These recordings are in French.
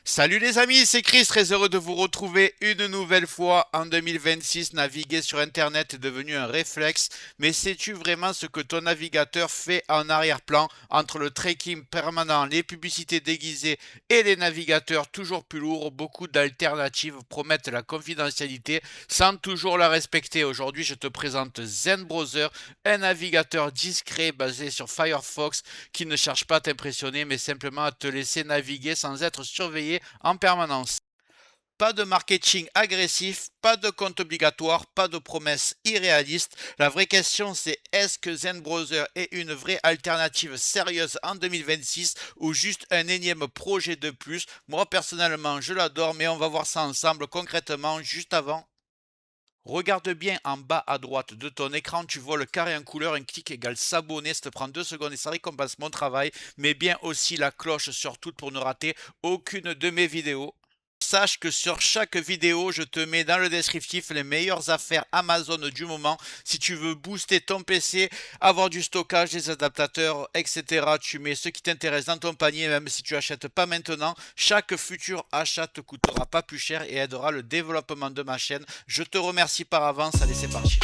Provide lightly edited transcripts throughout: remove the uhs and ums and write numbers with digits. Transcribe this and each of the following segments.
Salut les amis, c'est Chris, très heureux de vous retrouver une nouvelle fois en 2026. Naviguer sur Internet est devenu un réflexe, mais sais-tu vraiment ce que ton navigateur fait en arrière-plan entre le tracking permanent, les publicités déguisées et les navigateurs toujours plus lourds? Beaucoup d'alternatives promettent la confidentialité sans toujours la respecter. Aujourd'hui, je te présente Zen Browser, un navigateur discret basé sur Firefox qui ne cherche pas à t'impressionner mais simplement à te laisser naviguer sans être surveillé en permanence. Pas de marketing agressif, pas de compte obligatoire, pas de promesses irréalistes. La vraie question c'est est-ce que Zen Browser est une vraie alternative sérieuse en 2026 ou juste un énième projet de plus? Moi personnellement je l'adore mais on va voir ça ensemble concrètement juste avant. Regarde bien en bas à droite de ton écran, tu vois le carré en couleur, un clic égale s'abonner, ça te prend 2 secondes et ça récompense mon travail, mais bien aussi la cloche sur toute pour ne rater aucune de mes vidéos. Sache que sur chaque vidéo, je te mets dans le descriptif les meilleures affaires Amazon du moment. Si tu veux booster ton PC, avoir du stockage, des adaptateurs, etc., tu mets ce qui t'intéresse dans ton panier, même si tu achètes pas maintenant. Chaque futur achat te coûtera pas plus cher et aidera le développement de ma chaîne. Je te remercie par avance. Allez, c'est parti.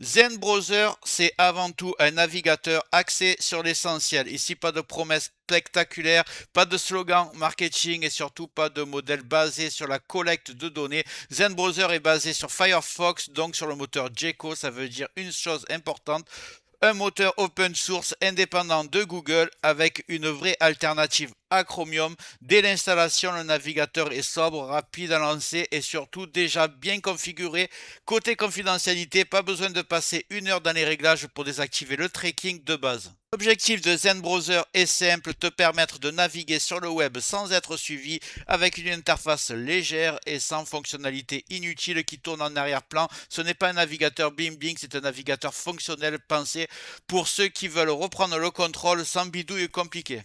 Zen Browser, c'est avant tout un navigateur axé sur l'essentiel. Ici, pas de promesses spectaculaires, pas de slogan marketing et surtout pas de modèle basé sur la collecte de données. Zen Browser est basé sur Firefox, donc sur le moteur Gecko. Ça veut dire une chose importante, un moteur open source indépendant de Google avec une vraie alternative à Chromium. Dès l'installation, le navigateur est sobre, rapide à lancer et surtout déjà bien configuré. Côté confidentialité, pas besoin de passer 1 heure dans les réglages pour désactiver le tracking de base. L'objectif de Zen Browser est simple, te permettre de naviguer sur le web sans être suivi, avec une interface légère et sans fonctionnalités inutiles qui tournent en arrière-plan. Ce n'est pas un navigateur bling bling, c'est un navigateur fonctionnel pensé pour ceux qui veulent reprendre le contrôle sans bidouille compliqué.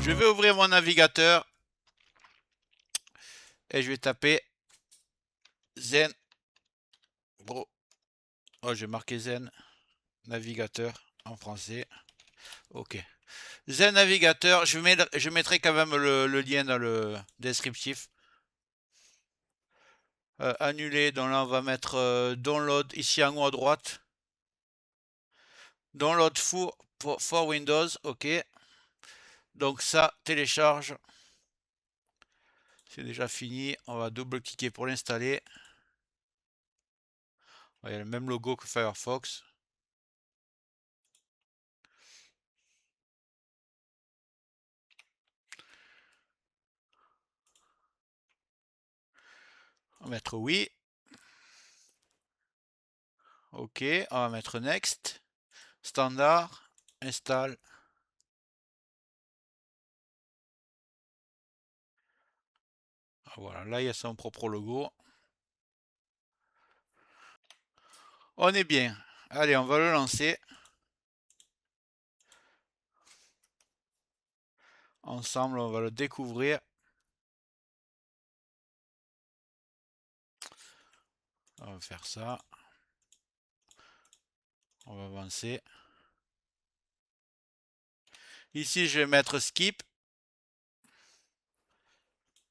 Je vais ouvrir mon navigateur et je vais taper Zen Bro. Oh, j'ai marqué Zen Navigateur en français. Ok. Zen Navigateur, je mettrai quand même le lien dans le descriptif. Annuler, donc là on va mettre download ici en haut à droite. Download for Windows, ok. Donc ça télécharge. C'est déjà fini. On va double-cliquer pour l'installer. Il y a le même logo que Firefox. On va mettre oui. Ok, on va mettre next. Standard. Install. Voilà, là il y a son propre logo. On est bien. Allez, on va le lancer. Ensemble, on va le découvrir. On va faire ça. On va avancer. Ici, je vais mettre skip.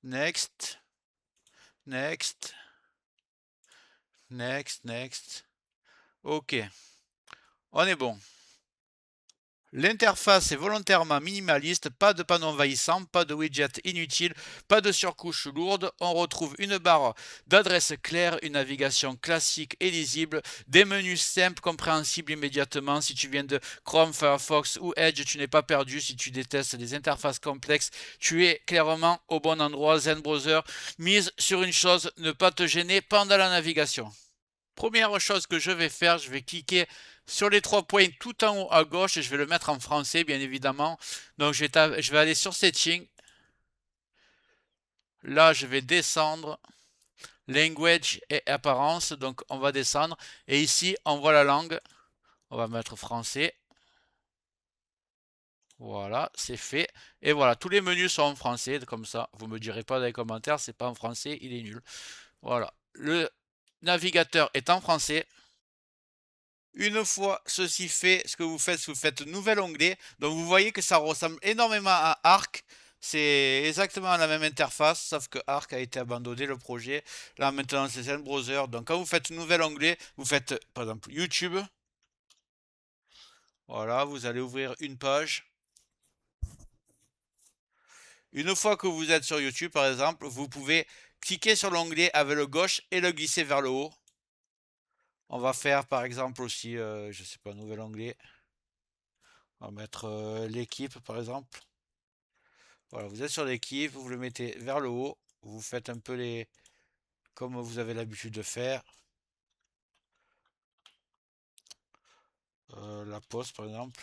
Next. Next. Next. Next. Ok. On est bon. L'interface est volontairement minimaliste, pas de panneau envahissant, pas de widget inutile, pas de surcouche lourde. On retrouve une barre d'adresse claire, une navigation classique et lisible, des menus simples, compréhensibles immédiatement. Si tu viens de Chrome, Firefox ou Edge, tu n'es pas perdu. Si tu détestes les interfaces complexes, tu es clairement au bon endroit. Zen Browser mise sur une chose, ne pas te gêner pendant la navigation. Première chose que je vais faire, je vais cliquer sur les 3 points tout en haut à gauche et je vais le mettre en français, bien évidemment. Donc je vais aller sur Setting. Là, je vais descendre. Language et apparence. Donc, on va descendre. Et ici, on voit la langue. On va mettre français. Voilà, c'est fait. Et voilà, tous les menus sont en français. Comme ça, vous me direz pas dans les commentaires, c'est pas en français, il est nul. Voilà. Le navigateur est en français. Une fois ceci fait, ce que vous faites nouvel onglet. Donc vous voyez que ça ressemble énormément à Arc. C'est exactement la même interface, sauf que Arc a été abandonné le projet. Là maintenant c'est un browser. Donc quand vous faites nouvel onglet, vous faites par exemple YouTube. Voilà, vous allez ouvrir une page. Une fois que vous êtes sur YouTube par exemple, vous pouvez cliquer sur l'onglet avec le gauche et le glisser vers le haut. On va faire par exemple aussi, je sais pas, nouvel onglet. On va mettre l'équipe par exemple. Voilà, vous êtes sur l'équipe, vous le mettez vers le haut. Vous faites un peu les... comme vous avez l'habitude de faire. La pause par exemple.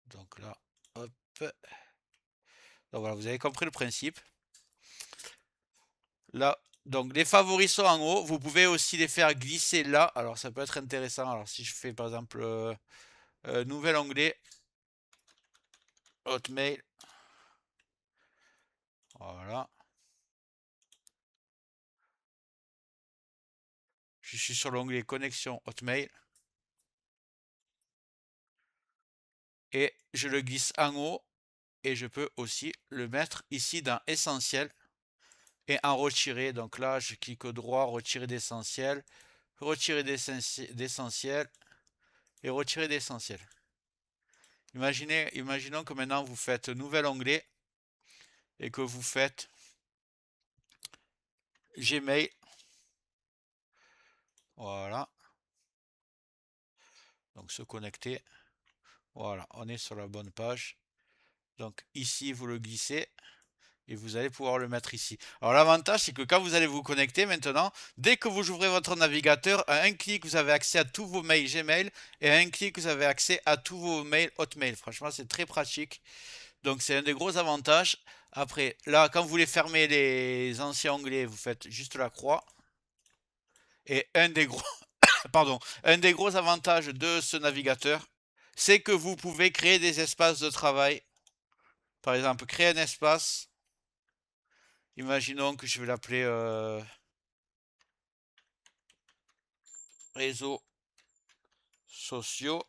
Donc là, hop. Donc voilà, vous avez compris le principe. Là, donc les favoris sont en haut. Vous pouvez aussi les faire glisser là. Alors ça peut être intéressant. Alors si je fais par exemple nouvel onglet, Hotmail. Voilà. Je suis sur l'onglet connexion Hotmail. Et je le glisse en haut. Et je peux aussi le mettre ici dans essentiel. Et en retirer. Donc là, je clique droit, retirer d'essentiel. Retirer d'essentiel. Et retirer d'essentiel. Imaginons que maintenant vous faites nouvel onglet. Et que vous faites Gmail. Voilà. Donc se connecter. Voilà, on est sur la bonne page. Donc ici, vous le glissez et vous allez pouvoir le mettre ici. Alors l'avantage, c'est que quand vous allez vous connecter maintenant, dès que vous ouvrez votre navigateur, à un clic, vous avez accès à tous vos mails Gmail et à un clic, vous avez accès à tous vos mails Hotmail. Franchement, c'est très pratique. Donc c'est un des gros avantages. Après, là, quand vous voulez fermer les anciens onglets, vous faites juste la croix. Et un des gros, pardon, un des gros avantages de ce navigateur, c'est que vous pouvez créer des espaces de travail. Par exemple, créer un espace. Imaginons que je vais l'appeler réseaux sociaux.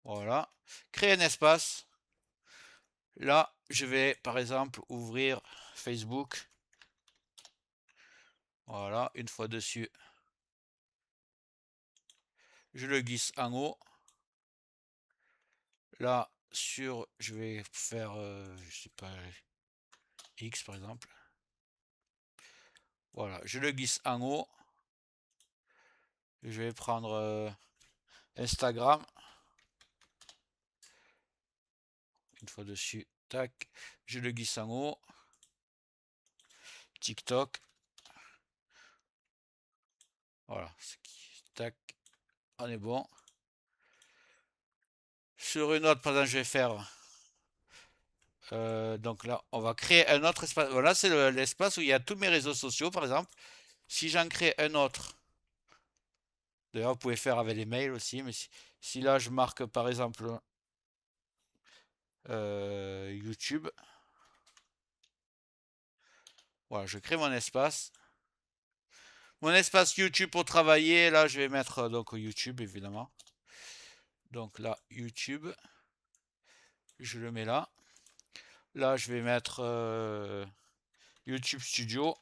Voilà. Créer un espace. Là, je vais par exemple ouvrir Facebook. Voilà, une fois dessus. Je le glisse en haut. Là, je vais faire, je sais pas, X par exemple. Voilà, je le glisse en haut. Je vais prendre Instagram. Une fois dessus, tac. Je le glisse en haut. TikTok. Voilà, tac. On est bon. Sur une autre, par exemple, je vais faire. Donc là, on va créer un autre espace. Voilà, c'est l'espace où il y a tous mes réseaux sociaux, par exemple. Si j'en crée un autre, d'ailleurs, vous pouvez faire avec les mails aussi, mais si là, je marque par exemple YouTube, voilà, je crée mon espace. Mon espace YouTube pour travailler, là, je vais mettre donc YouTube, évidemment. Donc là, YouTube, je le mets là. Là, je vais mettre YouTube Studio.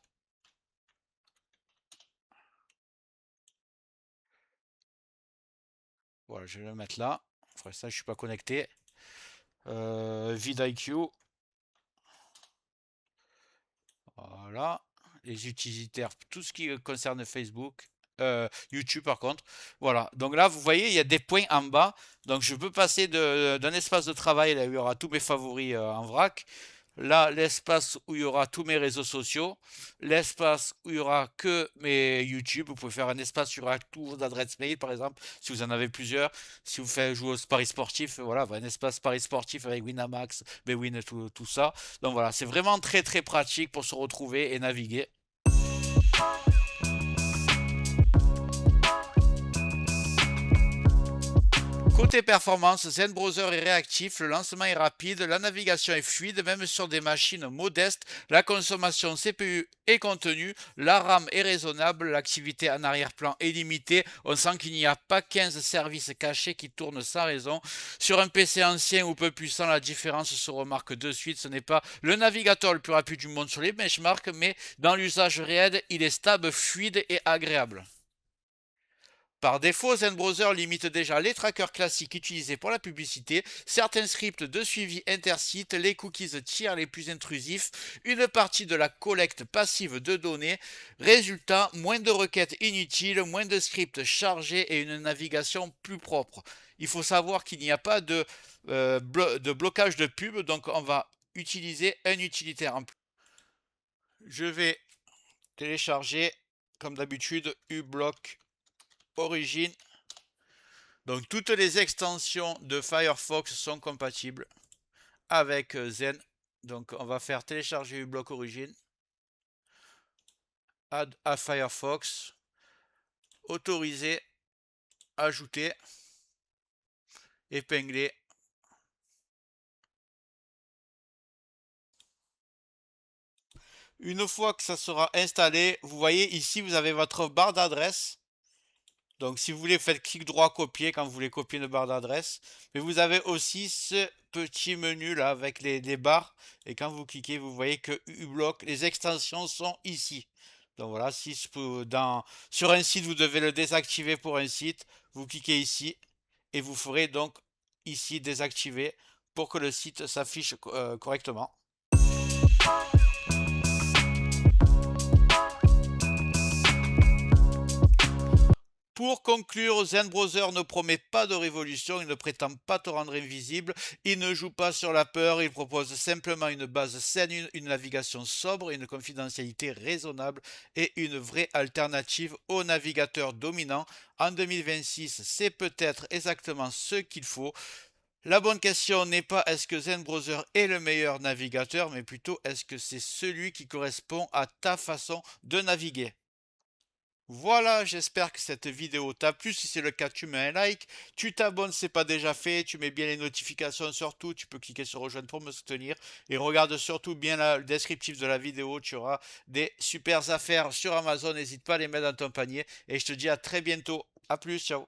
Voilà, je vais le mettre là. Enfin, ça, je suis pas connecté. vidIQ. Voilà. Les utilitaires, tout ce qui concerne Facebook. YouTube par contre. Voilà. Donc là, vous voyez, il y a des points en bas. Donc je peux passer d'un espace de travail, là où il y aura tous mes favoris en vrac. Là, l'espace où il y aura tous mes réseaux sociaux. L'espace où il y aura que mes YouTube. Vous pouvez faire un espace où il y aura tous vos adresses mail, par exemple, si vous en avez plusieurs. Si vous faites jouer au paris sportif, voilà, un espace paris sportif avec Winamax, Bwin et tout ça. Donc voilà, c'est vraiment très très pratique pour se retrouver et naviguer. Côté performance, Zen Browser est réactif, le lancement est rapide, la navigation est fluide, même sur des machines modestes, la consommation CPU est contenue, la RAM est raisonnable, l'activité en arrière-plan est limitée, on sent qu'il n'y a pas 15 services cachés qui tournent sans raison. Sur un PC ancien ou peu puissant, la différence se remarque de suite, ce n'est pas le navigateur le plus rapide du monde sur les benchmarks, mais dans l'usage réel, il est stable, fluide et agréable. Par défaut, ZenBrowser limite déjà les trackers classiques utilisés pour la publicité, certains scripts de suivi intersites, les cookies tiers les plus intrusifs, une partie de la collecte passive de données. Résultat, moins de requêtes inutiles, moins de scripts chargés et une navigation plus propre. Il faut savoir qu'il n'y a pas de blocage de pub, donc on va utiliser un utilitaire en plus. Je vais télécharger, comme d'habitude, uBlock Origin. Donc toutes les extensions de Firefox sont compatibles avec Zen. Donc on va faire télécharger uBlock Origin, add à Firefox, autoriser, ajouter, épingler. Une fois que ça sera installé, vous voyez ici vous avez votre barre d'adresse. Donc si vous voulez, faites clic droit copier quand vous voulez copier une barre d'adresse. Mais vous avez aussi ce petit menu là avec les barres. Et quand vous cliquez, vous voyez que uBlock, les extensions sont ici. Donc voilà, si sur un site, vous devez le désactiver pour un site, vous cliquez ici et vous ferez donc ici désactiver pour que le site s'affiche correctement. Pour conclure, ZenBrowser ne promet pas de révolution, il ne prétend pas te rendre invisible, il ne joue pas sur la peur, il propose simplement une base saine, une navigation sobre, une confidentialité raisonnable et une vraie alternative au navigateur dominant. En 2026, c'est peut-être exactement ce qu'il faut. La bonne question n'est pas est-ce que ZenBrowser est le meilleur navigateur, mais plutôt est-ce que c'est celui qui correspond à ta façon de naviguer. Voilà, j'espère que cette vidéo t'a plu. Si c'est le cas, tu mets un like, tu t'abonnes si ce n'est pas déjà fait, tu mets bien les notifications surtout, tu peux cliquer sur rejoindre pour me soutenir et regarde surtout bien le descriptif de la vidéo, tu auras des super affaires sur Amazon, n'hésite pas à les mettre dans ton panier et je te dis à très bientôt. À plus, ciao.